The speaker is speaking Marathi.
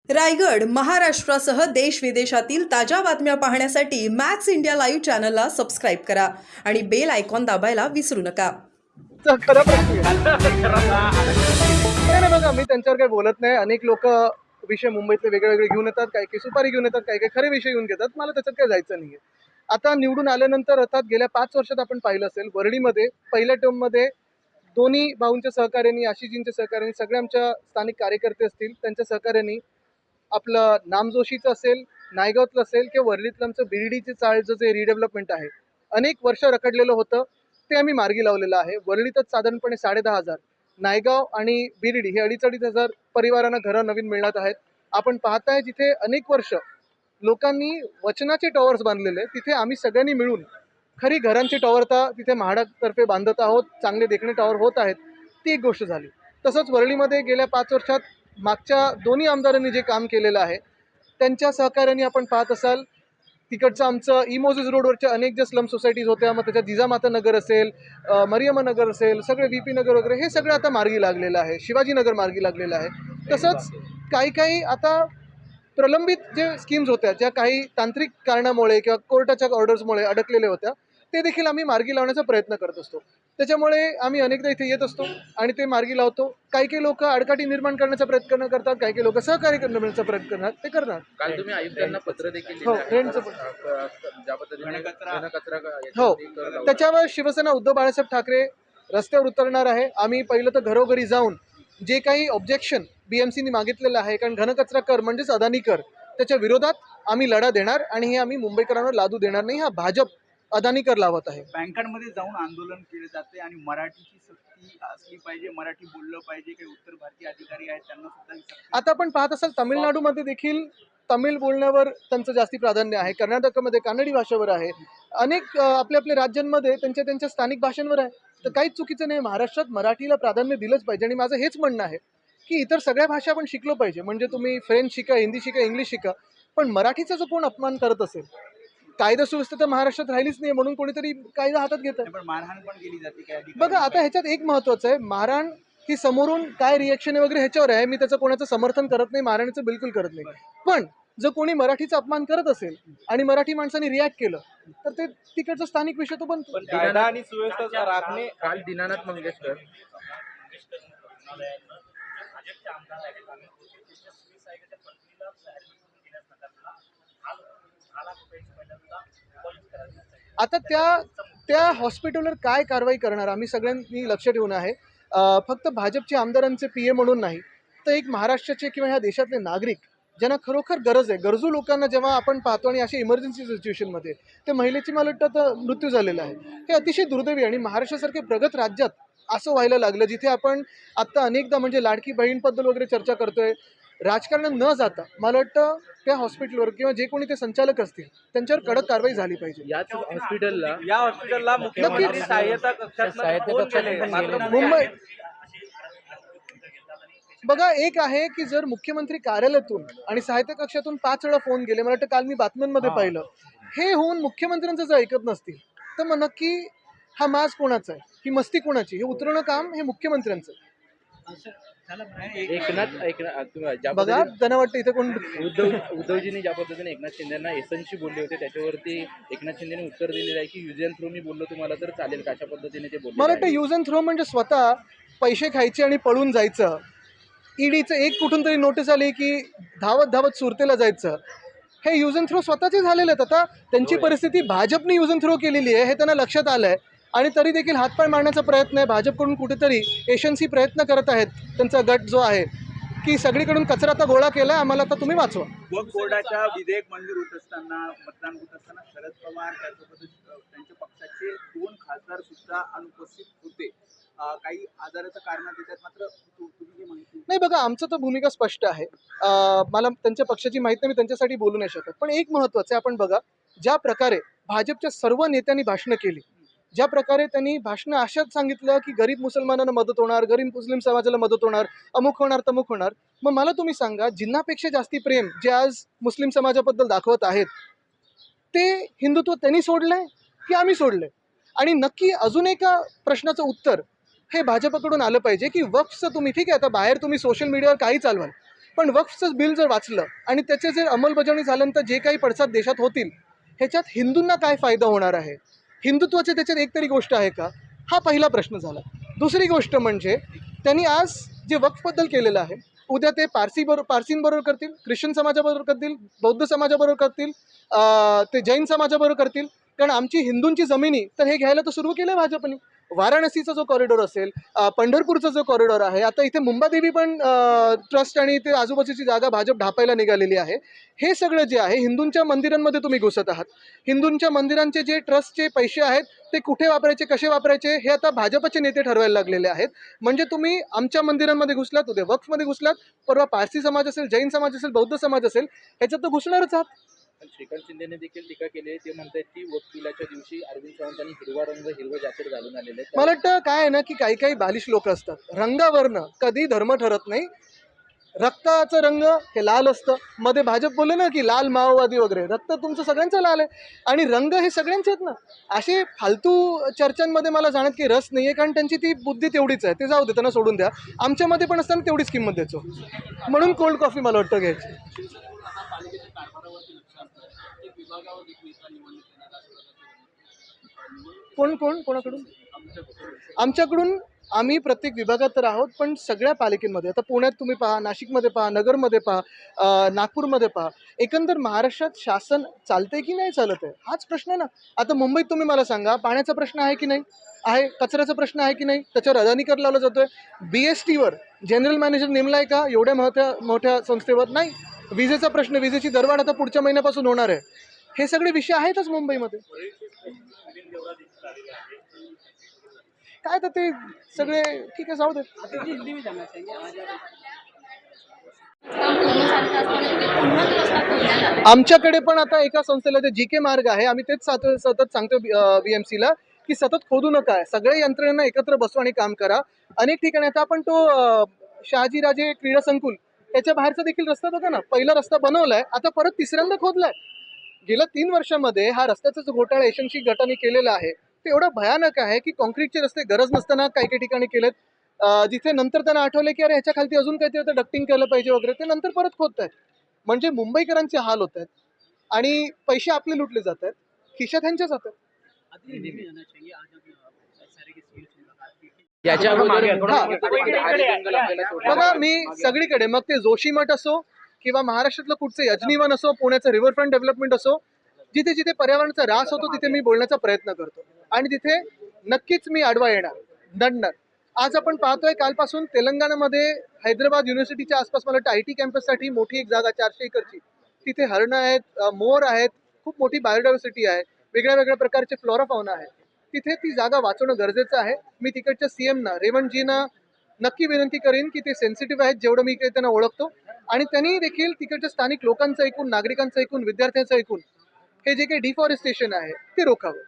रायगड महाराष्ट्रासह देश विदेशातील ताज्या बातम्या पाहण्यासाठी मॅक्स इंडिया लाईव्ह चॅनलला सबस्क्राईब करा आणि बेल आयकॉन दाबायला विसरू नका. खरा प्रश्न नाही नाही बघा, मी त्यांच्यावर काही बोलत नाही. अनेक लोक विषय मुंबईतले वेगळे वेगळे घेऊन येतात, काही काही सुपारी घेऊन येतात, काही काही खरे विषय घेऊन घेतात. मला त्याच्यात काही जायचं नाहीये. आता निवडून आल्यानंतर अर्थात गेल्या 5 वर्षात आपण पाहिलं असेल, वरळीमध्ये पहिल्या टर्ममध्ये दोन्ही भाऊंच्या सहकार्याने, आशिषजींच्या सहकार्याने, सगळे आमच्या स्थानिक कार्यकर्ते असतील त्यांच्या सहकार्याने, आपलं नामजोशीचं असेल, नायगावतलं असेल किंवा वरळीतलं आमचं बिर्डीचे चाळचं जे रिडेव्हलपमेंट आहे, अनेक वर्ष रखडलेलं होतं, ते आम्ही मार्गी लावलेलं आहे. वरळीतच साधारणपणे 10,500, नायगाव आणि बिर्डी हे 2,500 परिवारांना घरं नवीन मिळणार आहेत. आपण पाहताय जिथे अनेक वर्ष लोकांनी वचनाचे टॉवर्स बांधलेले, तिथे आम्ही सगळ्यांनी मिळून खरी घरांची टॉवर आता तिथे म्हाडातर्फे बांधत आहोत. चांगले देखणे टॉवर होत आहेत. ती एक गोष्ट झाली. तसंच वरळीमध्ये गेल्या 5 वर्षात मागच्या दोन्ही आमदारांनी जे काम केलेलं आहे, त्यांच्या सहकार्याने आपण पाहत असाल, तिकडचं आमचं इमोझिस रोडवरच्या अनेक ज्या स्लम सोसायटीज होत्या, मग त्याच्यात जिजामाता नगर असेल, मरियम नगर असेल, सगळे VP नगर वगैरे, हे सगळं आता मार्गी लागलेलं आहे. शिवाजीनगर मार्गी लागलेलं आहे. तसंच काही काही आता प्रलंबित जे स्कीम्स होत्या, ज्या काही तांत्रिक कारणामुळे किंवा कोर्टाच्या ऑर्डर्समुळे अडकलेल्या होत्या, ते देखील आम्ही मार्गी लावण्याचा प्रयत्न करत असतो. त्याच्यामुळे आम्ही अनेकदा इथे येत असतो आणि ते मार्गी लावतो. काही काही लोक आडकाठी निर्माण करण्याचा प्रयत्न करतात, काही काही लोक सहकार्य करण्याचा प्रयत्न करणार, ते करणार. काल तुम्ही आयुक्तांना पत्र देखील हो, लिहिलं आहे. रेंटचं ज्या पद्धतीने घनकचरा हो, याच्यावरती कर त्याच्यावर शिवसेना उद्धव बाळासाहेब ठाकरे रस्त्यावर उतरणार आहे. आम्ही पहिलं तर घरोघरी जाऊन जे काही ऑब्जेक्शन BMCनी मागितलेलं आहे, कारण घनकचरा कर म्हणजेच अदानी कर, त्याच्या विरोधात आम्ही लढा देणार आणि हे आम्ही मुंबईकरांना लादू देणार नाही. हा भाजप अदानी कर लावत आहे. बँकांमध्ये जाऊन आंदोलन केले जाते आणि मराठीची सक्ती असली पाहिजे, मराठी बोललं पाहिजे. काही उत्तर भारतीय अधिकारी आहेत त्यांना सुद्धा आता आपण पाहत असाल, तामिळनाडूमध्ये देखील तमिळ बोलण्यावर त्यांचं जास्ती प्राधान्य आहे. कर्नाटकमध्ये कानडी भाषेवर आहे. अनेक आपल्या आपल्या राज्यांमध्ये त्यांच्या स्थानिक भाषांवर आहे. तर काहीच चुकीचं नाही. महाराष्ट्रात मराठीला प्राधान्य दिलंच पाहिजे. आणि माझं हेच म्हणणं आहे की इतर सगळ्या भाषा आपण शिकलो पाहिजे. म्हणजे तुम्ही फ्रेंच शिका, हिंदी शिका, इंग्लिश शिका, पण मराठीचा जो कोण अपमान करत असेल, कायदा सुव्यवस्था तर महाराष्ट्रात राहिलीच नाही, म्हणून कोणीतरी कायदा हातात घेतं. पण मारहाण पण केली जाते काही अधिकारी. बघा, आता ह्याच्यात एक महत्त्वाचं आहे, मारहाण ही समोरून काय रिएक्शन आहे वगैरे ह्याच्यावर आहे. मी त्याचं कोणाचं समर्थन करत नाही, मारहाणीचं बिलकुल करत नाही. पण जर कोणी मराठीचा अपमान करत असेल आणि मराठी माणसांनी रिॲक्ट केलं, तर ते तिकडचा स्थानिक विषय तो बनतो. पण कायदा आणि सुव्यवस्था राखणे. काल दीनानाथ मंगेशकर आता त्या हॉस्पिटलवर काय कारवाई करणार आम्ही सगळ्यांनी लक्ष ठेवून आहे. फक्त भाजपचे आमदारांचे PA म्हणून नाही, तर एक महाराष्ट्राचे किंवा ह्या देशातले नागरिक ज्यांना खरोखर गरज आहे, गरजू लोकांना जेव्हा आपण पाहतो आणि अशा इमर्जन्सी सिच्युएशनमध्ये त्या महिलेची मला वाटतं तर मृत्यू झालेला आहे, हे अतिशय दुर्दैवी. आणि महाराष्ट्रासारखे प्रगत राज्यात असं व्हायला लागलं, जिथे आपण आत्ता अनेकदा म्हणजे लाडकी बहीणबद्दल वगैरे चर्चा करतोय, राजकारणात न जाता मला वाटतं त्या हॉस्पिटलवर किंवा जे कोणी ते संचालक असतील त्यांच्यावर कडक कारवाई झाली पाहिजे. याच हॉस्पिटलला या हॉस्पिटलला मुख्यमंत्री सहाय्यता कक्षात मुंबई बघा, एक आहे की जर मुख्यमंत्री कार्यालयातून आणि सहायता कक्षातून 5 वेळा फोन गेले, मला वाटतं काल मी बातम्यांमध्ये पाहिलं, हे होऊन मुख्यमंत्र्यांचं जर ऐकत नसतील, तर मग नक्की हा माज कोणाचा आहे, ही मस्ती कोणाची, हे उतरवणं काम हे मुख्यमंत्र्यांचं. बघा, त्यांना वाटतं इथे कोण उद्धवजींनी ज्या पद्धतीने एकनाथ शिंदेना एसनशी बोलले होते, त्याच्यावरती एकनाथ शिंदेने उत्तर दिलेलं आहे की यूज अँड थ्रो मी बोललो तुम्हाला तर चालेल का, अशा पद्धतीने ते बोलले. मला वाटतं यूज अँड थ्रो म्हणजे स्वतः पैसे खायचे आणि पळून जायचं. ईडीचं एक कुठून तरी नोटीस आली की धावत धावत सुरतेला जायचं. हे यूज अँड थ्रो स्वतःचे झालेले आहेत. आता त्यांची परिस्थिती भाजपने यूज अँड थ्रो केलेली आहे, हे त्यांना लक्षात आलं आहे. आणि तरी देखील हातपाय मारण्याचा प्रयत्न आहे. भाजपकडून कुठेतरी एशन्सी प्रयत्न करत आहेत, त्यांचा गट जो आहे, की सगळीकडून कचरा आता गोळा केला, आम्हाला आता तुम्ही वाचवा. वक्फ बोर्डाच्या विधेयक मंजूर होत असताना, मतदान होत असताना शरद पवार त्यासोबत त्यांच्या पक्षाचे 2 खासदार सुद्धा अनुपस्थित होते. काही आजाराचं कारण देतात, मात्र तुम्ही माहिती नाही. बघा, आमचं तर भूमिका स्पष्ट आहे. मला त्यांच्या पक्षाची माहिती नाही, मी त्यांच्यासाठी बोलू नाही शकत. पण एक महत्त्वाचं आहे, आपण बघा, ज्या प्रकारे भाजपच्या सर्व नेत्यांनी भाषणं केली, ज्या प्रकारे त्यांनी भाषणं अशाच सांगितलं की गरीब मुसलमानांना मदत होणार, गरीब मुस्लिम समाजाला मदत होणार, अमुक होणार, तमुक होणार. मग मला तुम्ही सांगा, जिन्नापेक्षा जास्ती प्रेम जे आज मुस्लिम समाजाबद्दल दाखवत आहेत, ते हिंदुत्व त्यांनी सोडलंय की आम्ही सोडलंय? आणि नक्की अजून एका प्रश्नाचं उत्तर हे भाजपकडून आलं पाहिजे की वक्फचं तुम्ही ठीक आहे, आता बाहेर तुम्ही सोशल मीडियावर काही चालवाल, पण वक्फचं बिल जर वाचलं आणि त्याचे जर अंमलबजावणी झाल्यानंतर जे काही पडसाद देशात होतील, ह्याच्यात हिंदूंना काय फायदा होणार आहे, हिंदुत्वाची त्याच्यात एक तरी गोष्ट आहे का, हा पहिला प्रश्न झाला. दुसरी गोष्ट म्हणजे त्यांनी आज जे वक्फबद्दल केलेलं आहे, उद्या ते पारसींबरोबर करतील, ख्रिश्चन समाजाबरोबर करतील, बौद्ध समाजाबरोबर करतील, ते जैन समाजाबरोबर करतील. कारण आमची हिंदूंची जमिनी तर हे घ्यायला तर सुरू केलं भाजपने. वाराणसीचा जो कॉरिडॉर असेल, पंढरपूरचा जो कॉरिडॉर आहे, आता इथे मुंबादेवी पण ट्रस्ट आणि ते आजूबाजूची जागा भाजप ढापायला निघालेली आहे. हे सगळं जे आहे हिंदूंच्या मंदिरांमध्ये तुम्ही घुसत आहात. हिंदूंच्या मंदिरांचे जे ट्रस्टचे पैसे आहेत ते कुठे वापरायचे, कसे वापरायचे हे आता भाजपचे नेते ठरवायला लागलेले आहेत. म्हणजे तुम्ही आमच्या मंदिरांमध्ये घुसलात, उद्या वक्फमध्ये घुसलात, परवा पारसी समाज असेल, जैन समाज असेल, बौद्ध समाज असेल, ह्याच्यात तर घुसणारच आहात. पण श्रीकांत शिंदेने देखील टीका केली आहे. ते म्हणतात की वक्फ बिलाच्या दिवशी अरविंद सावंतांनी हिरवा रंग, हिरवं जॅकेट घालून आलेले आहेत. मला वाटतं काय आहे ना की काही काही बालिश लोक असतात, रंगावरनं कधी धर्म ठरत नाही. रक्ताचं रंग हे लाल असतं. मध्ये भाजप बोलले ना की लाल माओवादी वगैरे, रक्त तुमचं सगळ्यांचं लाल आहे आणि रंग हे सगळ्यांचे आहेत ना. असे फालतू चर्चांमध्ये मला जाण्यात काही रस नाही आहे, कारण त्यांची ती बुद्धी तेवढीच आहे. ते जाऊ दे, त्यांना सोडून द्या. आमच्यामध्ये पण असताना तेवढीच किंमत द्यायचो, म्हणून कोल्ड कॉफी मला वाटतं घ्यायची. कोणाकडून? आमच्याकडून आम्ही प्रत्येक विभागात तर आहोत, पण सगळ्या पालिकेमध्ये, आता पुण्यात तुम्ही पहा, नाशिकमध्ये पहा, नगरमध्ये पहा, नागपूरमध्ये पहा, एकंदर महाराष्ट्रात शासन चालतंय की नाही चालत आहे हाच प्रश्न आहे ना. आता मुंबईत तुम्ही मला सांगा, पाण्याचा प्रश्न आहे की नाही आहे, कचऱ्याचा प्रश्न आहे की नाही, त्याच्यावर अदानी कर लावला जातोय. BSTवर जनरल मॅनेजर नेमलाय का एवढ्या मोठ्या संस्थेवर? नाही. विजेचा प्रश्न, विजेची दरवाढ आता पुढच्या महिन्यापासून होणार आहे. हे सगळे विषय आहेतच मुंबईमध्ये. काय तर ते सगळे ठीक आहे, जाऊ दे. आमच्याकडे पण आता एका संस्थेला ते GK मार्ग आहे, आम्ही तेच सतत सांगतो BMCला की सतत खोदू नका, सगळे यंत्रणा एकत्र बसवा आणि काम करा. अनेक ठिकाणी आता आपण तो शहाजीराजे क्रीडा संकुल त्याच्या बाहेरचा देखील रस्ता बघा ना, पहिला रस्ता बनवलाय, आता परत तिसऱ्यांदा खोदलाय. गेल्या 3 वर्षामध्ये हा रस्त्याचा जो घोटाळा एशनशी गटाने केलेला आहे ते एवढं भयानक आहे की कॉन्क्रीटचे रस्ते गरज नसताना काही काही ठिकाणी केलेत. जिथे नंतर त्यांना आठवले की अरे ह्याच्या खालती अजून काहीतरी आता डक्टिंग केलं पाहिजे वगैरे, ते नंतर परत खोदत आहेत. म्हणजे मुंबईकरांचे हाल होत आहेत आणि पैसे आपले लुटले जात आहेत, खिशात ह्यांच्या जात आहेत. याच्या अगोदर बघा, मी सगळीकडे, मग ते जोशी मठ असो किंवा महाराष्ट्रातलं कुठचं अजनीवन असो, पुण्याचं रिव्हरफ्रंट डेव्हलपमेंट असो, जिथे जिथे पर्यावरणाचा ऱ्हास होतो तिथे मी बोलण्याचा प्रयत्न करतो आणि तिथे नक्कीच मी आडवा येणार, दंडणार. आज आपण पाहतोय कालपासून तेलंगणामध्ये हैदराबाद युनिव्हर्सिटीच्या आसपास मला वाटतं IT कॅम्पससाठी मोठी एक जागा 400 एकरची, तिथे हरणं आहेत, मोर आहेत, खूप मोठी बायोडायव्हर्सिटी आहे, वेगळ्या वेगळ्या प्रकारचे फ्लोरा फाउना आहे. तिथे ती जागा वाचवणं गरजेचं आहे. मी तिकडच्या CMना, रेवंतजींना नक्की विनंती करेन की ते सेन्सिटिव्ह आहेत, जेवढं मी त्यांना ओळखतो, आणि त्यांनी देखील तिकडच्या स्थानिक लोकांचं ऐकून, नागरिकांचं ऐकून, विद्यार्थ्यांचं ऐकून हे जे काही डिफॉरेस्टेशन आहे ते रोखावं.